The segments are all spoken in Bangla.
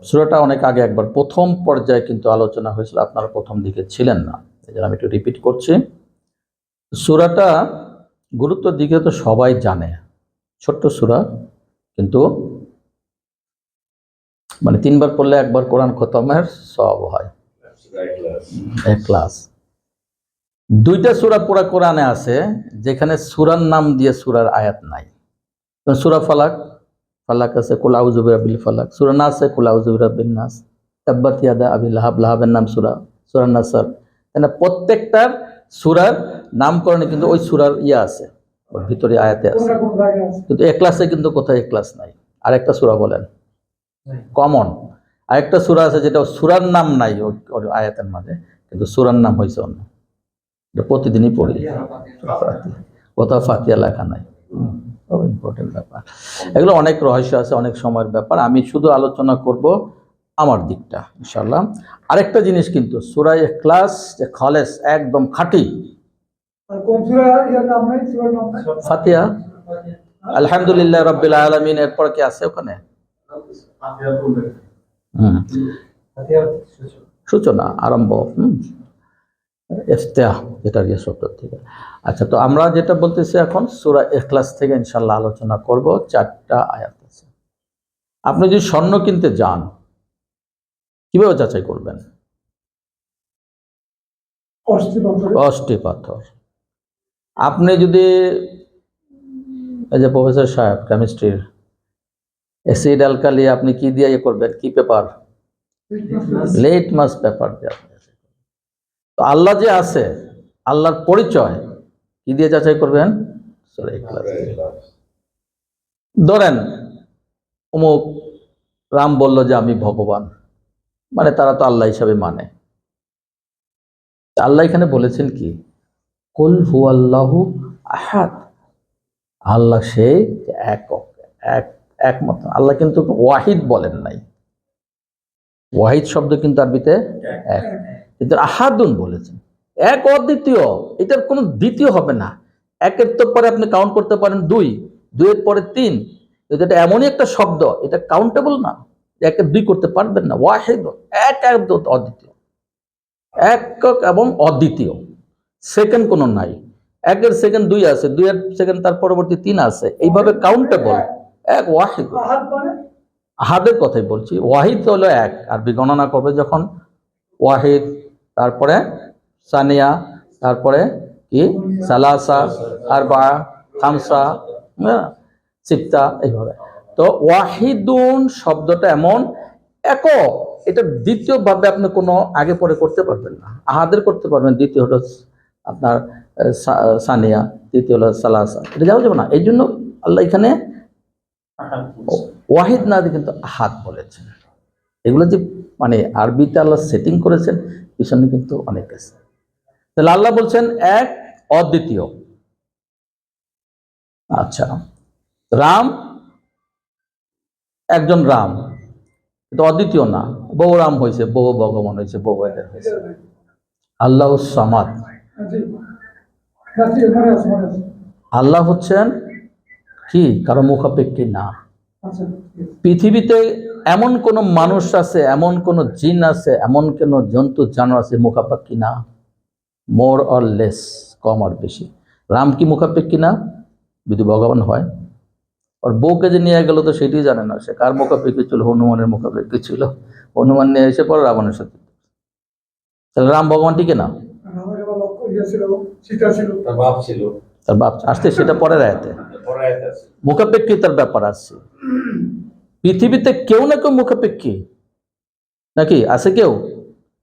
সূরাটা অনেক আগে একবার প্রথম পর্যায়ে কিন্তু আলোচনা হয়েছিল, আপনারা প্রথম দিকে ছিলেন না, এই জন্য আমি একটু রিপিট করছি। সূরাটা গুরুত্বের দিকে তো সবাই জানে, ছোট্ট সূরা, কিন্তু মানে 3 বার পড়লে একবার কোরআন খতমের সওয়াব হয়, ইখলাস। 2টা সূরা পুরা কোরআনে আছে যেখানে সূরার নাম দিয়ে সূরার আয়াত নাই। সূরা ফালাক, ফালাক আছে, কুল আউযু বিরাব্বিল ফালাক। সূরা নাস আছে, কুল আউযু বিরাব্বিন নাস। তাব্বাত ইয়াদা আবি লাহাব, লাহাবের নাম সূরা, সূরা নাসর। তাই না? প্রত্যেকটার সূরার নামকরণে কিন্তু ওই সূরার আছে, ওর ভিতরে আয়াতে আছে। কিন্তু ইখলাসে কিন্তু কোথায় ইখলাস নাই। আরেকটা সূরা বলেন কমন, আরেকটা সূরা আছে যেটা সূরার নাম নাই ওর আয়াতের মাঝে, কিন্তু সূরার নাম হয়েছে অন্য, এটা প্রতিদিনই পড়ি, কোথাও ফাতিহা লেখা নাই। খুব ইম্পর্টেন্ট ব্যাপার। এগুলো অনেক রহস্য আছে, অনেক সময়ের ব্যাপার। আমি শুধু আলোচনা করব আমার দিকটা ইনশাআল্লাহ। আরেকটা জিনিস কিন্তু সূরা ইখলাস যে খালেস একদম খাঁটি, কোন সূরা এর নাম নাই? সূরার নাম নাই? ফাতিহা, আলহামদুলিল্লাহ রাব্বিল আলামিন, এরপর কি আছে ওখানে? সূচনা, আরম্ভ, ইফতিতাহ, যেটা শব্দ থেকে। আচ্ছা, তো আমরা যেটা বলতেছি এখন সূরা ইখলাস থেকে ইনশাআল্লাহ আলোচনা করব। 4টা আয়াত আছে। আপনি যদি স্বর্ণ কিনতে যান, কিভাবে যাচাই করবেন? অষ্টি পাথর। আপনি যদি এই যে প্রফেসর সাহেব কেমিস্ট্রির অ্যাসিড অ্যালকালি, আপনি কি দিয়ে করবেন? কি পেপার? লিটমাস পেপার দিয়ে। তো আল্লাহ যে আছে, আল্লাহর পরিচয় কি দিয়ে যাচাই করবেন? সূরা ইখলাস। ধরেন অমুক রাম বলল যে আমি ভগবান, মানে তারা তো আল্লাহ হিসাবে মানে। আল্লাহ এখানে বলেছেন কি? কুল হুয়াল্লাহু আহাদ, আল্লাহ সেই একক, একমাত্র। আল্লাহ কিন্তু ওয়াহিদ বলেন নাই। ওয়াহিদ শব্দ কিন্তু আরবিতে এক, কিন্তু আহাদুন বলেছেন, এক অদ্বিতীয়। এটার কোনো দ্বিতীয় হবে না। একের তো পরে আপনি কাউন্ট করতে পারেন 2, 2-এর পরে 3, কিন্তু এটা এমনই একটা শব্দ, এটা কাউন্টেবল না, একের 2 করতে পারবেন না। ওয়াহিদ, এক, অদ্বিতীয়, একক এবং অদ্বিতীয়, সেকেন্ড কোনো নাই। 1-এর সেকেন্ড 2 আছে, 2-এর সেকেন্ড তার পরবর্তী 3 আছে, এইভাবে কাউন্টেবল। এক, ওয়াহিদ, আহাদের কথাই বলছি। ওয়াহিদ হলো এক, আরবি গণনা করবে যখন ওয়াহিদ, তারপরে সানিয়া, তারপরে কি সালাসা, আরবা, খামসা, সিত্তা, এইভাবে। তো ওয়াহিদুন শব্দটা এমন একক, এটা দ্বিতীয় ভাবে আপনি কোনো আগে পরে করতে পারবেন না। আহাদের করতে পারবেন, দ্বিতীয় হলো আপনার সানিয়া, তৃতীয় হলো সালাসা, এটা যাওয়া যাবে না। এই জন্য আল্লাহ এখানে ওয়াহিদ না দিয়ে কিন্তু আহাদ বলেছেন। এগুলো যে মানে আরবিতে আল্লাহ সেটিং করেছেন, পিছনে কিন্তু অনেক আছে। তাহলে আল্লাহ বলছেন এক, অদ্বিতীয়। আচ্ছা, রাম একজন রাম, কিন্তু অদ্বিতীয় না। বহু রাম হয়েছে, বহু ভগবান হয়েছে, বহু এদের হয়েছে। আল্লাহ সামাদ, আল্লাহ হচ্ছেন কি কারো মুখাপেক্ষী না। পৃথিবীতে এমন কোন মানুষ আছে, এমন কোন জিন আছে, এমন কোন জন্তু জানোয়ার আছে মুখাপেক্ষী না, মোর অর লেস, কম আর বেশি। রাম কি মুখাপেক্ষী না? যদি ভগবান হয়, আর বউকে যে নিয়ে গেল তো সেটাই জানে না, সে কার মুখাপেক্ষী ছিল? হনুমানের মুখাপেক্ষী ছিল। হনুমান নিয়ে এসে পরে রাবণের সাথে। তাহলে রাম ভগবান টিকে না? তার বাপ আসতে, সেটা পরের আয়াতে মুখাপেক্ষিতার ব্যাপার আছে। পৃথিবীতে কেউ না কেউ মুখাপেক্ষী নাকি আছে? কেউ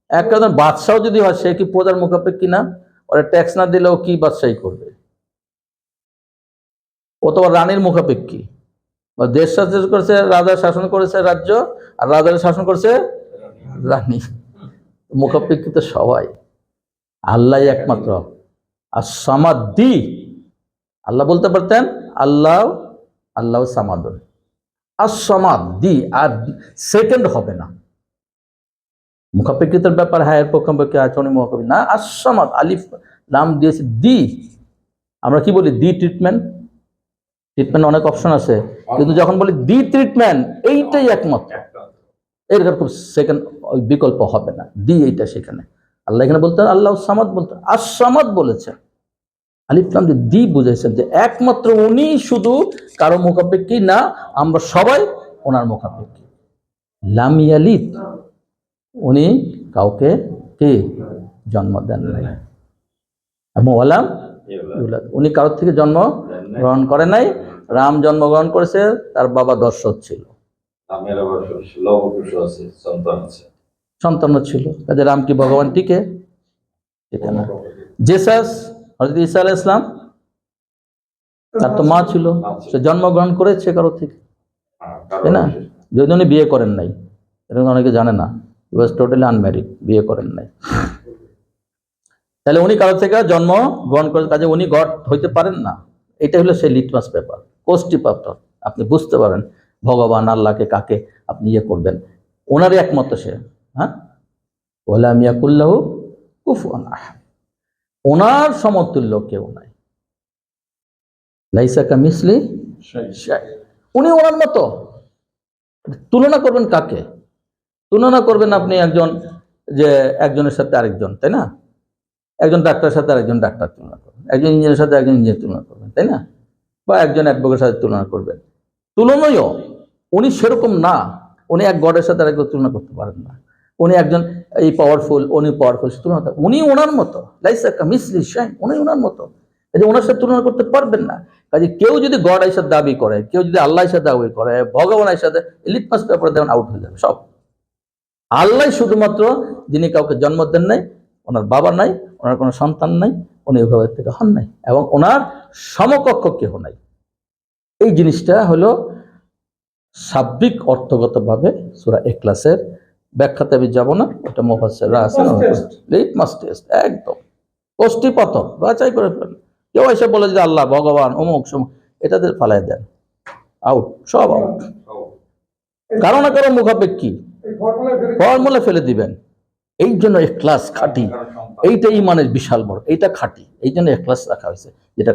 একজন বাদশাহ যদি হয়, সে কি প্রজার মুখাপেক্ষী না? ওরা ট্যাক্স না দিলেও কি বাদশাহী করবে? ও তো রানীর মুখাপেক্ষী। দেশ শাসন করেছে রাজা, শাসন করেছে রাজ্য, আর রাজার শাসন করছে রানী। মুখাপেক্ষী তো সবাই, আল্লাহ একমাত্র। আর সামাদি, আল্লাহ বলতে পারতেন আল্লাহ, আল্লাহ সামাদুন। আর সামাদি, আর সেকেন্ড হবে না। মুখাপেক্ষিতার ব্যাপার, হ্যাঁ, এর পক্ষাপক্ষে আচরণী মুখাপেক্ষী না। আর সামাদ, আলিফ নাম দিয়েছে দি। আমরা কি বলি? দি ট্রিটমেন্ট। ট্রিটমেন্ট অনেক অপশন আছে, কিন্তু যখন বলি দি ট্রিটমেন্ট, এইটাই একমাত্র। এরকম সেকেন্ড বিকল্প হবে না, দি এইটা সেখানে। আল্লাহ এখানে বলতে আল্লাহ সামাদ বলতে আস-সামাদ বলেছে, আলিফ লাম দিয়ে দি বুঝাইছেন যে একমাত্র উনি শুধু কারো মুখাপেক্ষী না, আমরা সবাই ওনার মুখাপেক্ষী। লাম ইয়ালিদ, উনি কাউকে কে জন্ম দেন নাই, এবং ওয়ালাম ইউলাদ, উনি কারোর থেকে জন্ম গ্রহণ করে নাই। রাম জন্মগ্রহণ করেছে, তার বাবা দর্শক ছিল, সন্তান ছিল, কাজে রাম কি ভগবান টিকে টিকে না। জেসাস হযরত ঈসা আলাইহিস সালাম, তার তো মা ছিল, সে জন্মগ্রহণ করেছে কারো থেকে, তাই না? যদি উনি বিয়ে করেন নাই, এরকম অনেকে জানে না, হি ওয়াজ টোটালি আনম্যারিড, বিয়ে করেন নাই। তাহলে উনি কারো থেকে জন্ম গ্রহণ করেন, কাজে উনি গড হইতে পারেন না। এটা হলো সেই লিটমাস পেপার, কোষ্টি পাথর। আপনি বুঝতে পারেন ভগবান আল্লাহকে কাকে আপনি ইয়ে করবেন, ওনারই একমত সে। হ্যাঁ, ওয়ালাম ইয়াকুল্লাহু কুফুয়ান আহাদ, ওনার সমতুল্য কেউ নাই। লাইসা কামিসলি শাই, উনি ওনার মতো। তুলনা করবেন কাকে? তুলনা করবেন আপনি একজনের সাথে আরেকজন, তাই না? একজন ডাক্তারের সাথে আরেকজন ডাক্তার তুলনা করবেন, একজন ইঞ্জিনিয়ারের সাথে একজন ইঞ্জিনিয়ার তুলনা করবেন, তাই না? বা একজন অ্যাডভোকেটের সাথে তুলনা করবেন। তুলনায়ও উনি সেরকম না, উনি এক গডের সাথে আরেকজন তুলনা করতে পারেন না। উনি একজন এই পাওয়ারফুল, উনি পাওয়ারফুল, তুলনা, উনি ওনার মতো। লাইসা কামিসলি শাই, উনি ওনার মতো, এই যে ওনার সাথে তুলনা করতে পারবেন না। কাজে কেউ যদি গড আইসার দাবি করে, কেউ যদি আল্লাহ আইসার দাবি করে, ভগবান আইসার লিটমাস পেপারে দেবেন, আউট হয়ে যাবে সব। আল্লাহ শুধুমাত্র যিনি কাউকে জন্ম দেন নাই, ওনার বাবা নাই, ওনার কোনো সন্তান নাই, উনি ওইভাবে থেকে হন নাই, এবং ওনার সমকক্ষ কেহ নাই। এই জিনিসটা হলো শাব্দিক অর্থগতভাবে সূরা ইখলাসের ব্যাখ্যাতে আমি যাব না, ওটা মুফাসসিররা আছে, লিটমাস টেস্ট, একদম কোষ্ঠীপাথর, বাছাই করে ফেলেন। কেউ এসে বলে যে আল্লাহ ভগবান অমুক সমুক, এটাদের ফালাই দেন, আউট, সব আউট। কারো না কারো মুখাপেক্ষী ফর্মুলা ফেলে দিবেন। এই জন্য ইখলাস খাঁটি, এইটা ইমানের বিশাল বড়, এইটা খাঁটি, এই জন্য ইখলাস রাখা হয়েছে, যেটা